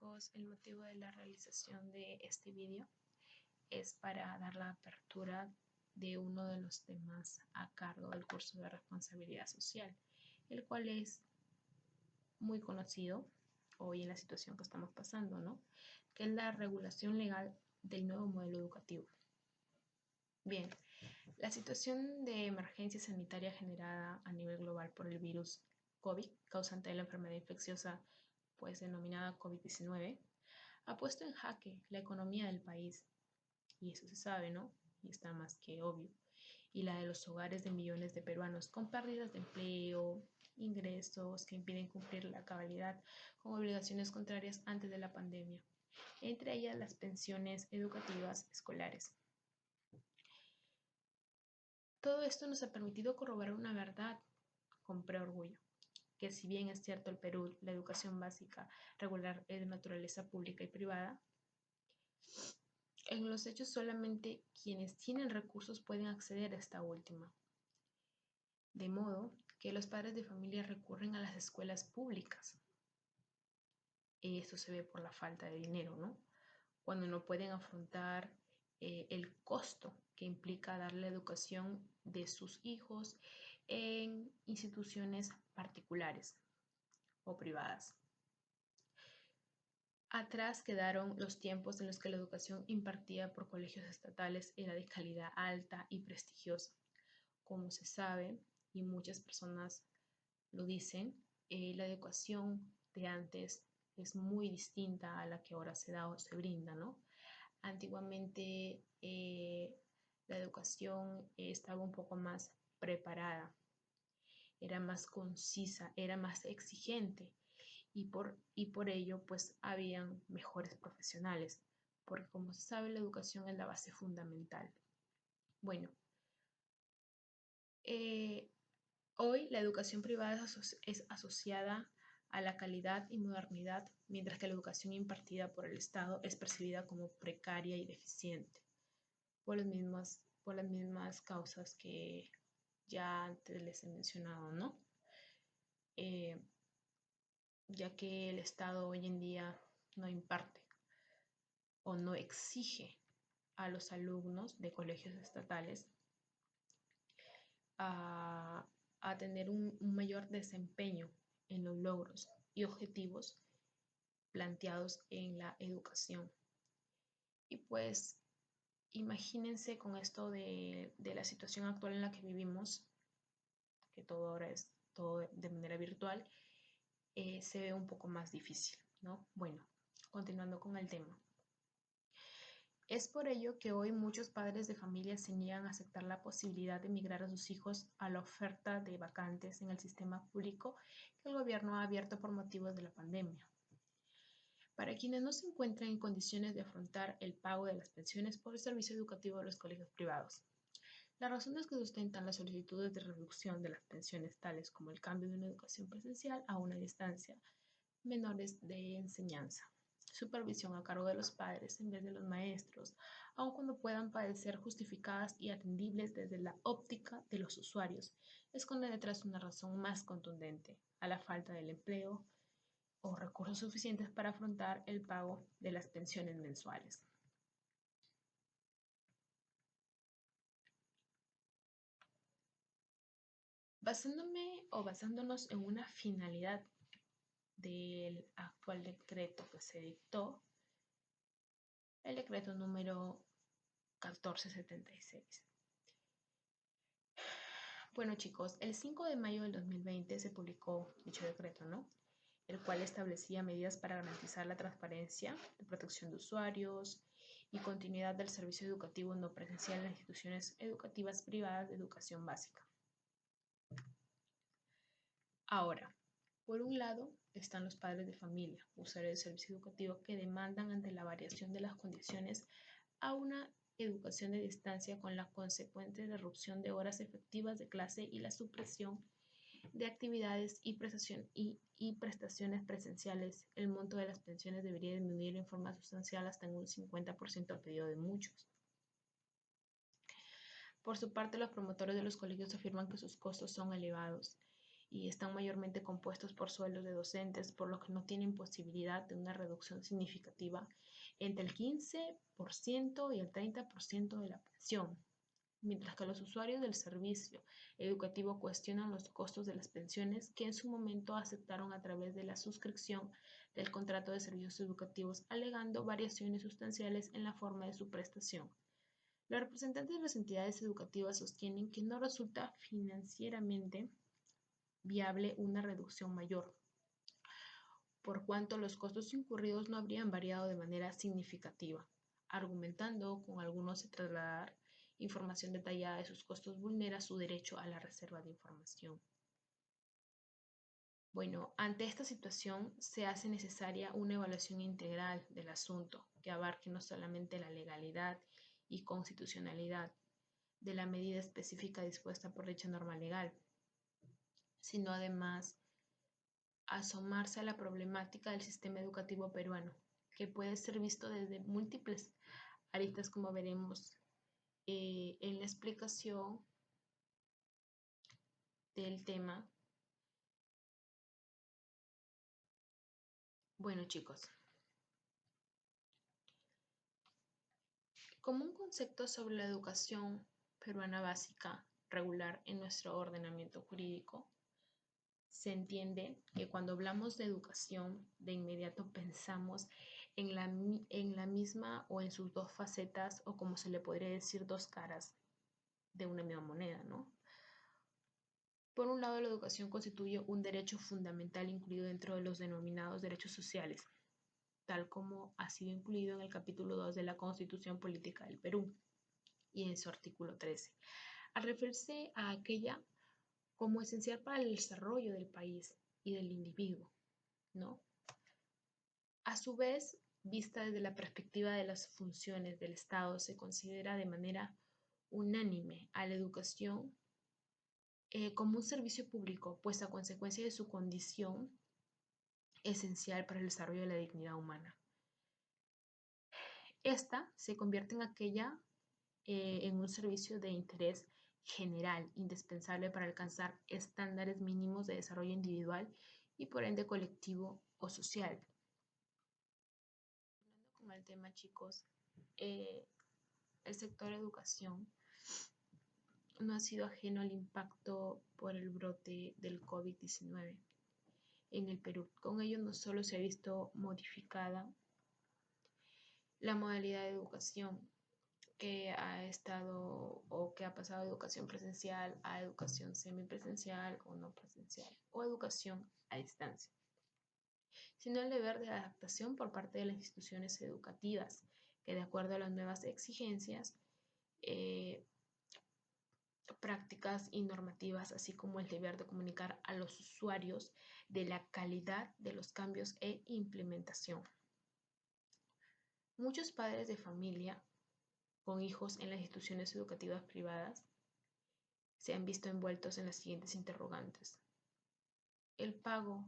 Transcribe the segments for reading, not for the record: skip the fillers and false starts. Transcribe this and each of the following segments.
chicos, el motivo de la realización de este vídeo es para dar la apertura de uno de los temas a cargo del curso de responsabilidad social, el cual es muy conocido hoy en la situación que estamos pasando, ¿no? Que es la regulación legal del nuevo modelo educativo. Bien, la situación de emergencia sanitaria generada a nivel global por el virus COVID, causante de la enfermedad infecciosa pues denominada COVID-19, ha puesto en jaque la economía del país, y eso se sabe, ¿no? Y está más que obvio, y la de los hogares de millones de peruanos con pérdidas de empleo, ingresos que impiden cumplir la cabalidad con obligaciones contrarias antes de la pandemia, entre ellas las pensiones educativas escolares. Todo esto nos ha permitido corroborar una verdad con preorgullo, que si bien es cierto el Perú, la educación básica regular es de naturaleza pública y privada, en los hechos solamente quienes tienen recursos pueden acceder a esta última. De modo que los padres de familia recurren a las escuelas públicas. Esto se ve por la falta de dinero, ¿no? Cuando no pueden afrontar el costo que implica dar la educación de sus hijos en instituciones particulares o privadas. Atrás quedaron los tiempos en los que la educación impartida por colegios estatales era de calidad alta y prestigiosa. Como se sabe, y muchas personas lo dicen, la educación de antes es muy distinta a la que ahora se da o se brinda, ¿no? Antiguamente la educación estaba un poco más preparada, era más concisa, era más exigente y por ello pues habían mejores profesionales, porque como se sabe la educación es la base fundamental. Bueno, hoy la educación privada es asociada a la calidad y modernidad, mientras que la educación impartida por el Estado es percibida como precaria y deficiente, por las mismas causas que ya antes les he mencionado, ¿no? Ya que el Estado hoy en día no imparte o no exige a los alumnos de colegios estatales a tener un mayor desempeño en los logros y objetivos planteados en la educación. Y pues imagínense con esto de la situación actual en la que vivimos, que todo ahora es todo de manera virtual, se ve un poco más difícil, ¿no? Bueno, continuando con el tema. Es por ello que hoy muchos padres de familia se niegan a aceptar la posibilidad de migrar a sus hijos a la oferta de vacantes en el sistema público que el gobierno ha abierto por motivos de la pandemia. Para quienes no se encuentran en condiciones de afrontar el pago de las pensiones por el servicio educativo de los colegios privados. Las razones que sustentan las solicitudes de reducción de las pensiones, tales como el cambio de una educación presencial a una distancia, menores de enseñanza, supervisión a cargo de los padres en vez de los maestros, aun cuando puedan parecer justificadas y atendibles desde la óptica de los usuarios, esconde detrás una razón más contundente, a la falta del empleo o recursos suficientes para afrontar el pago de las pensiones mensuales. Basándonos en una finalidad del actual decreto que se dictó, el decreto número 1476. Bueno chicos, el 5 de mayo del 2020 se publicó dicho decreto, ¿no? El cual establecía medidas para garantizar la transparencia, la protección de usuarios y continuidad del servicio educativo no presencial en las instituciones educativas privadas de educación básica. Ahora, por un lado están los padres de familia, usuarios del servicio educativo que demandan ante la variación de las condiciones a una educación de distancia con la consecuente interrupción de horas efectivas de clase y la supresión de actividades y prestaciones presenciales. El monto de las pensiones debería disminuir en forma sustancial hasta en un 50% a pedido de muchos. Por su parte, los promotores de los colegios afirman que sus costos son elevados y están mayormente compuestos por sueldos de docentes, por lo que no tienen posibilidad de una reducción significativa entre el 15% y el 30% de la pensión, mientras que los usuarios del servicio educativo cuestionan los costos de las pensiones que en su momento aceptaron a través de la suscripción del contrato de servicios educativos, alegando variaciones sustanciales en la forma de su prestación. Los representantes de las entidades educativas sostienen que no resulta financieramente viable una reducción mayor, por cuanto los costos incurridos no habrían variado de manera significativa, argumentando con algunos de trasladar información detallada de sus costos vulnera su derecho a la reserva de información. Bueno, ante esta situación se hace necesaria una evaluación integral del asunto que abarque no solamente la legalidad y constitucionalidad de la medida específica dispuesta por dicha norma legal, sino además asomarse a la problemática del sistema educativo peruano, que puede ser visto desde múltiples aristas, como veremos en la explicación del tema. Bueno, chicos, como un concepto sobre la educación peruana básica regular en nuestro ordenamiento jurídico, se entiende que cuando hablamos de educación, de inmediato pensamos en la misma o en sus dos facetas, o como se le podría decir, dos caras de una misma moneda, ¿no? Por un lado, la educación constituye un derecho fundamental incluido dentro de los denominados derechos sociales, tal como ha sido incluido en el capítulo 2 de la Constitución Política del Perú y en su artículo 13, al referirse a aquella como esencial para el desarrollo del país y del individuo, ¿no? A su vez, vista desde la perspectiva de las funciones del Estado, se considera de manera unánime a la educación como un servicio público, pues a consecuencia de su condición esencial para el desarrollo de la dignidad humana. Esta se convierte en un servicio de interés general, indispensable para alcanzar estándares mínimos de desarrollo individual y por ende colectivo o social. Hablando con el tema, chicos, el sector educación no ha sido ajeno al impacto por el brote del COVID-19 en el Perú. Con ello no solo se ha visto modificada la modalidad de educación, que ha estado o que ha pasado de educación presencial a educación semipresencial o no presencial o educación a distancia, sino el deber de adaptación por parte de las instituciones educativas que, de acuerdo a las nuevas exigencias, eh, prácticas y normativas, así como el deber de comunicar a los usuarios de la calidad de los cambios e implementación. Muchos padres de familia con hijos en las instituciones educativas privadas se han visto envueltos en las siguientes interrogantes. ¿El pago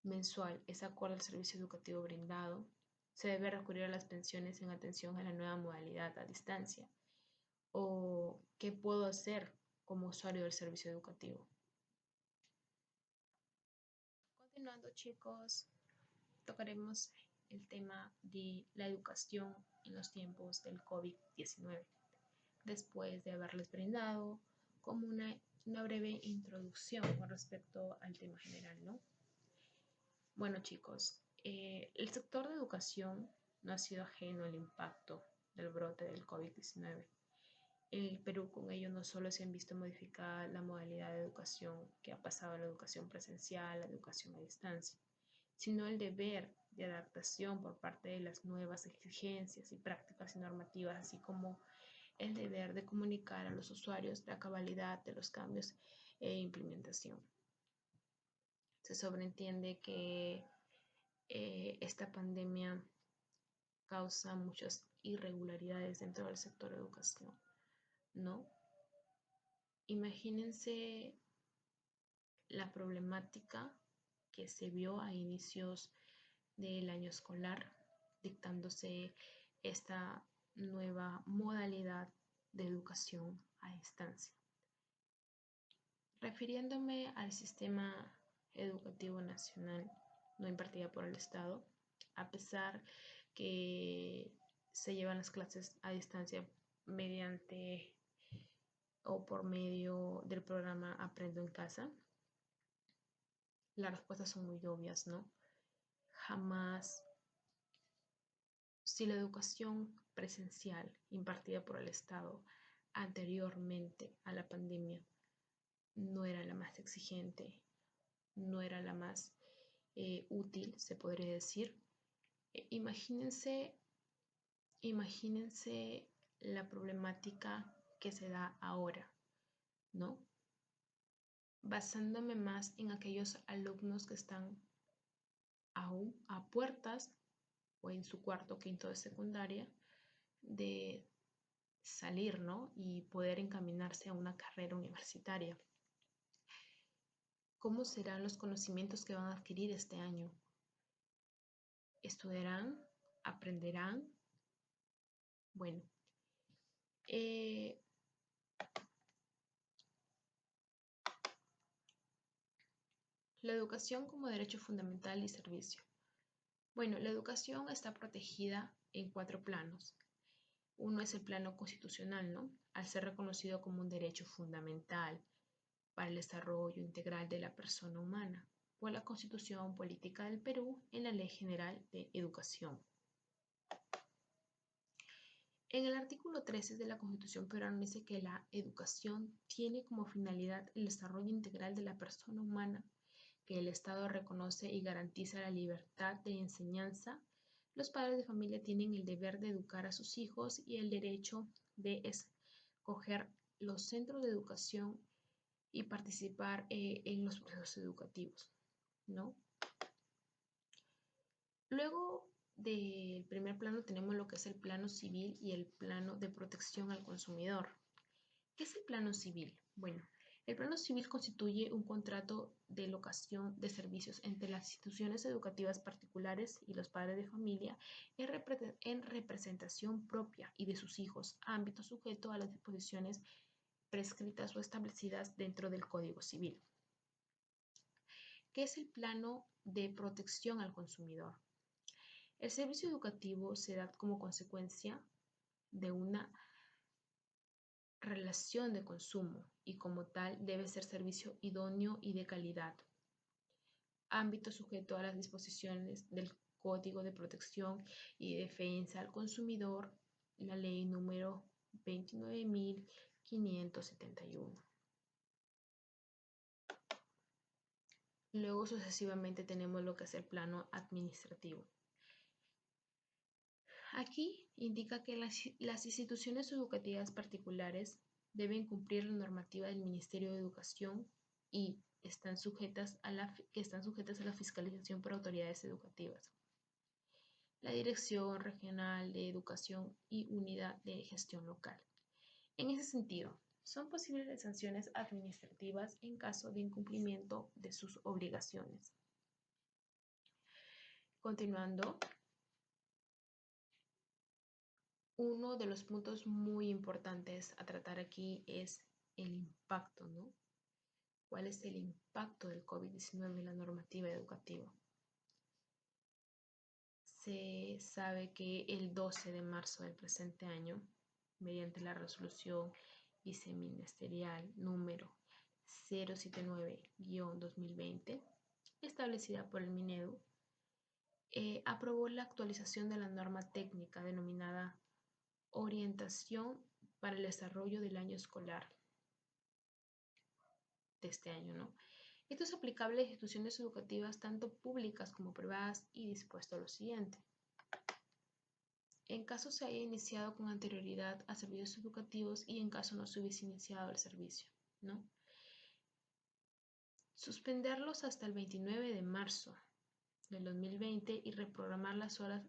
mensual es acorde al servicio educativo brindado? ¿Se debe recurrir a las pensiones en atención a la nueva modalidad a distancia? ¿O qué puedo hacer como usuario del servicio educativo? Continuando, chicos, tocaremos el tema de la educación en los tiempos del COVID-19, después de haberles brindado como una breve introducción con respecto al tema general, ¿no? Bueno, chicos, el sector de educación no ha sido ajeno al impacto del brote del COVID-19. En el Perú, con ello, no solo se han visto modificada la modalidad de educación que ha pasado a la educación presencial, a la educación a distancia, sino el deber de adaptación por parte de las nuevas exigencias y prácticas y normativas, así como el deber de comunicar a los usuarios la cabalidad de los cambios e implementación. Se sobreentiende que esta pandemia causa muchas irregularidades dentro del sector de educación, ¿no? Imagínense la problemática que se vio a inicios del año escolar, dictándose esta nueva modalidad de educación a distancia. Refiriéndome al sistema educativo nacional no impartida por el Estado, a pesar que se llevan las clases a distancia mediante o por medio del programa Aprendo en Casa, las respuestas son muy obvias, ¿no? Jamás, si la educación presencial impartida por el Estado anteriormente a la pandemia no era la más exigente, no era la más útil, se podría decir. Imagínense la problemática que se da ahora, ¿no? Basándome más en aquellos alumnos que están aún a puertas o en su cuarto, quinto de secundaria, de salir, ¿no? Y poder encaminarse a una carrera universitaria. ¿Cómo serán los conocimientos que van a adquirir este año? ¿Estudiarán? ¿Aprenderán? Bueno, la educación como derecho fundamental y servicio. Bueno, la educación está protegida en 4 planos. Uno es el plano constitucional, ¿no? Al ser reconocido como un derecho fundamental para el desarrollo integral de la persona humana por la Constitución Política del Perú en la Ley General de Educación. En el artículo 13 de la Constitución peruana dice que la educación tiene como finalidad el desarrollo integral de la persona humana, que el Estado reconoce y garantiza la libertad de enseñanza. Los padres de familia tienen el deber de educar a sus hijos y el derecho de escoger los centros de educación y participar en los procesos educativos, ¿no? Luego del primer plano tenemos lo que es el plano civil y el plano de protección al consumidor. ¿Qué es el plano civil? Bueno, el plano civil constituye un contrato de locación de servicios entre las instituciones educativas particulares y los padres de familia en representación propia y de sus hijos, ámbito sujeto a las disposiciones prescritas o establecidas dentro del Código Civil. ¿Qué es el plano de protección al consumidor? El servicio educativo se da como consecuencia de una relación de consumo y como tal debe ser servicio idóneo y de calidad. Ámbito sujeto a las disposiciones del Código de Protección y Defensa al Consumidor, la ley número 29.571. Luego sucesivamente tenemos lo que es el plano administrativo. Aquí indica que las instituciones educativas particulares deben cumplir la normativa del Ministerio de Educación y están sujetas a la fiscalización por autoridades educativas, la Dirección Regional de Educación y Unidad de Gestión Local. En ese sentido, son posibles las sanciones administrativas en caso de incumplimiento de sus obligaciones. Continuando, uno de los puntos muy importantes a tratar aquí es el impacto, ¿no? ¿Cuál es el impacto del COVID-19 en la normativa educativa? Se sabe que el 12 de marzo del presente año, mediante la resolución viceministerial número 079-2020, establecida por el Minedu, aprobó la actualización de la norma técnica denominada Orientación para el desarrollo del año escolar de este año, ¿no? Esto es aplicable a instituciones educativas tanto públicas como privadas y dispuesto a lo siguiente. En caso se haya iniciado con anterioridad a servicios educativos y en caso no se hubiese iniciado el servicio, ¿no? Suspenderlos hasta el 29 de marzo del 2020 y reprogramar las horas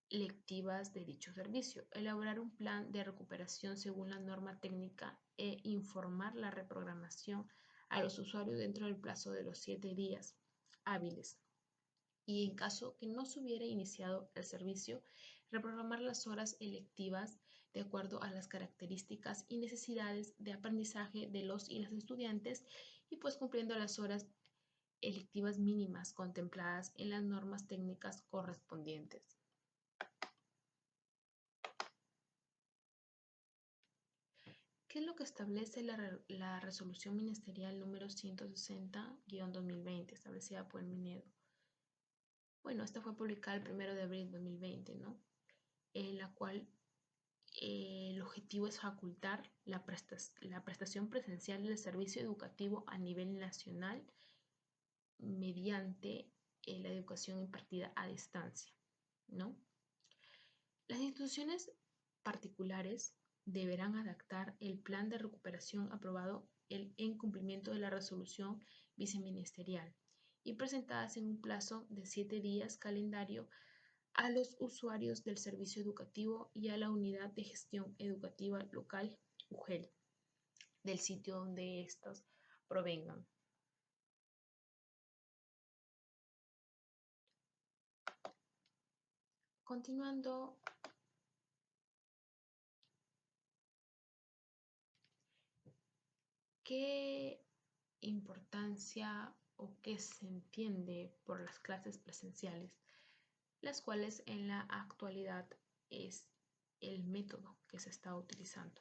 lectivas de dicho servicio, elaborar un plan de recuperación según la norma técnica e informar la reprogramación a los usuarios dentro del plazo de los 7 días hábiles. Y en caso que no se hubiera iniciado el servicio, reprogramar las horas electivas de acuerdo a las características y necesidades de aprendizaje de los y las estudiantes y pues cumpliendo las horas electivas mínimas contempladas en las normas técnicas correspondientes. ¿Qué es lo que establece la resolución ministerial número 160-2020 establecida por el Minedo? Bueno, esta fue publicada el 1 de abril de 2020, ¿no? En la cual el objetivo es facultar la prestación presencial del servicio educativo a nivel nacional mediante la educación impartida a distancia, ¿no? Las instituciones particulares deberán adaptar el plan de recuperación aprobado en cumplimiento de la resolución viceministerial y presentadas en un plazo de 7 días calendario a los usuarios del servicio educativo y a la unidad de gestión educativa local UGEL del sitio donde estos provengan. Continuando, ¿qué importancia o qué se entiende por las clases presenciales? Las cuales en la actualidad es el método que se está utilizando.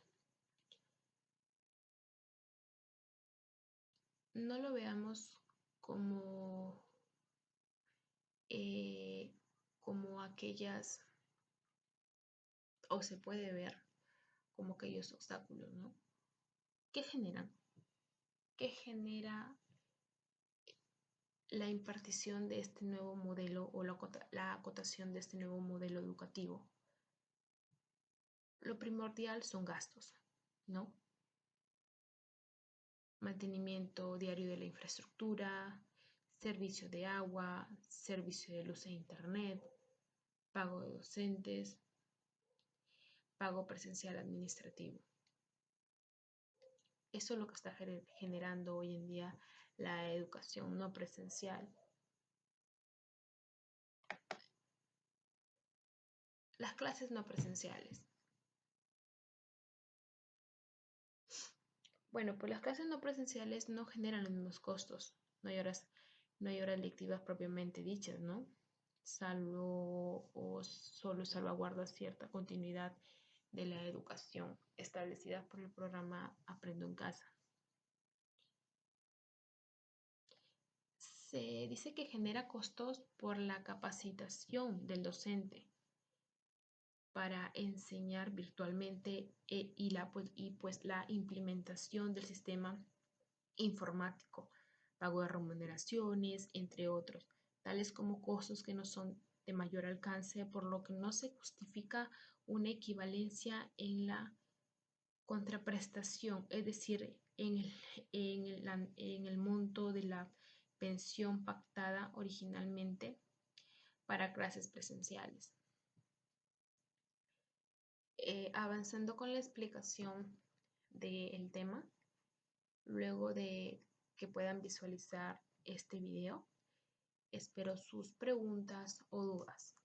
No lo veamos como, como aquellas, o se puede ver como aquellos obstáculos, ¿no? ¿Qué generan? ¿Qué genera la impartición de este nuevo modelo o la acotación de este nuevo modelo educativo? Lo primordial son gastos, ¿no? Mantenimiento diario de la infraestructura, servicio de agua, servicio de luz e internet, pago de docentes, pago presencial administrativo. Eso es lo que está generando hoy en día la educación no presencial. Las clases no presenciales. Bueno, pues las clases no presenciales no generan los mismos costos. No hay horas lectivas propiamente dichas, ¿no? Salvo o solo salvaguarda cierta continuidad de la educación establecida por el programa Aprendo en Casa. Se dice que genera costos por la capacitación del docente para enseñar virtualmente pues la implementación del sistema informático, pago de remuneraciones, entre otros, tales como costos que no son de mayor alcance, por lo que no se justifica una equivalencia en la contraprestación, es decir, en el monto de la pensión pactada originalmente para clases presenciales. Avanzando con la explicación del tema, luego de que puedan visualizar este video, espero sus preguntas o dudas.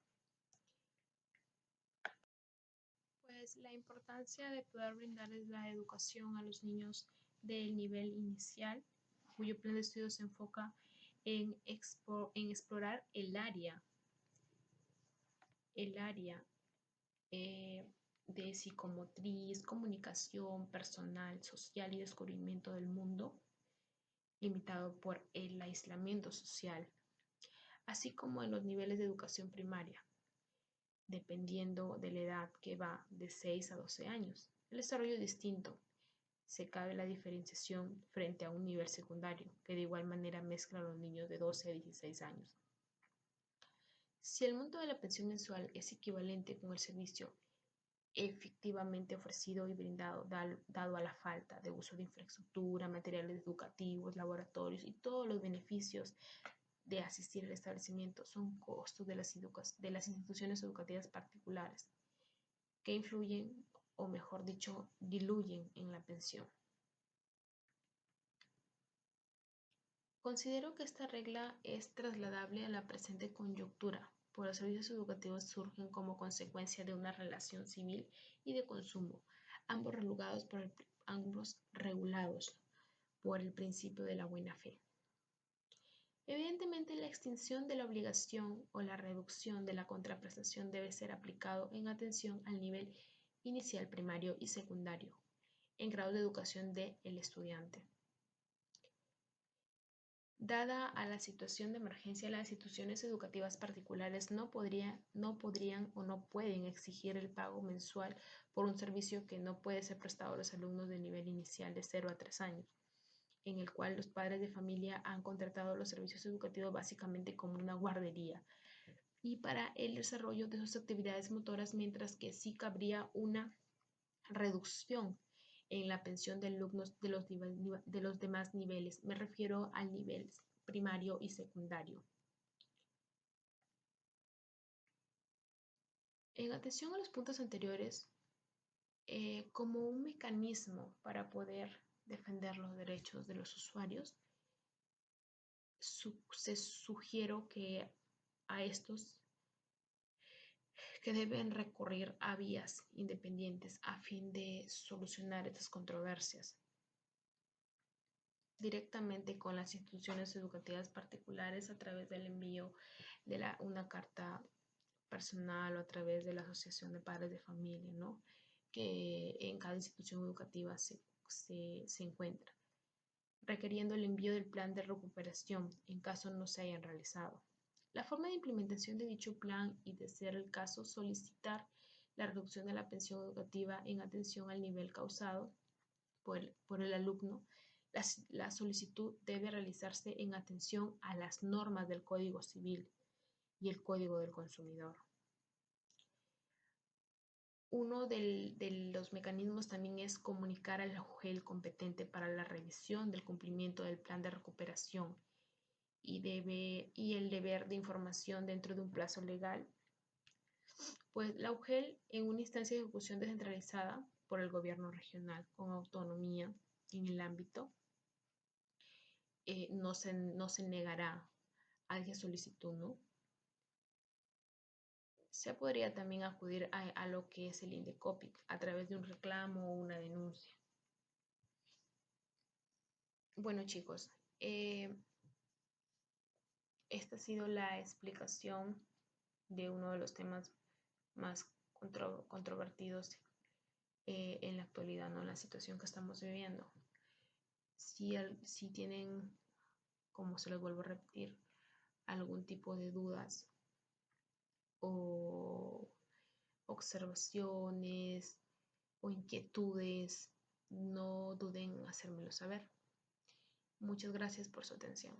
Pues la importancia de poder brindarles la educación a los niños del nivel inicial, cuyo plan de estudio se enfoca en explorar el área de psicomotriz, comunicación personal, social y descubrimiento del mundo, limitado por el aislamiento social, así como en los niveles de educación primaria, dependiendo de la edad que va de 6 a 12 años. El desarrollo es distinto. Se cabe la diferenciación frente a un nivel secundario, que de igual manera mezcla a los niños de 12 a 16 años. Si el monto de la pensión mensual es equivalente con el servicio efectivamente ofrecido y brindado, dado a la falta de uso de infraestructura, materiales educativos, laboratorios y todos los beneficios de asistir al establecimiento, son costos de las instituciones educativas particulares que influyen, o mejor dicho, diluyen en la pensión. Considero que esta regla es trasladable a la presente coyuntura, pues los servicios educativos surgen como consecuencia de una relación civil y de consumo, ambos regulados por el principio de la buena fe. Evidentemente, la extinción de la obligación o la reducción de la contraprestación debe ser aplicado en atención al nivel inicial, primario y secundario, en grado de educación del estudiante. Dada a la situación de emergencia, las instituciones educativas particulares no podrían o no pueden exigir el pago mensual por un servicio que no puede ser prestado a los alumnos de nivel inicial de 0 a 3 años, en el cual los padres de familia han contratado los servicios educativos básicamente como una guardería y para el desarrollo de sus actividades motoras, mientras que sí cabría una reducción en la pensión de alumnos de los demás niveles. Me refiero al nivel primario y secundario. En atención a los puntos anteriores, como un mecanismo para poder defender los derechos de los usuarios, se sugiero que a estos que deben recurrir a vías independientes a fin de solucionar estas controversias directamente con las instituciones educativas particulares a través del envío de una carta personal o a través de la Asociación de Padres de Familia, ¿no? Que en cada institución educativa se encuentra, requiriendo el envío del plan de recuperación en caso no se hayan realizado. La forma de implementación de dicho plan y, de ser el caso, solicitar la reducción de la pensión educativa en atención al nivel causado por el alumno. La solicitud debe realizarse en atención a las normas del Código Civil y el Código del Consumidor. Uno de los mecanismos también es comunicar al UGEL competente para la revisión del cumplimiento del plan de recuperación y el deber de información dentro de un plazo legal. Pues la UGEL, en una instancia de ejecución descentralizada por el gobierno regional con autonomía en el ámbito, no se negará a esa solicitud, ¿no? Se podría también acudir a lo que es el INDECOPIC a través de un reclamo o una denuncia. Bueno, chicos, esta ha sido la explicación de uno de los temas más controvertidos en la actualidad, ¿no? En la situación que estamos viviendo. Si tienen, como se los vuelvo a repetir, algún tipo de dudas o observaciones o inquietudes, no duden en hacérmelo saber. Muchas gracias por su atención.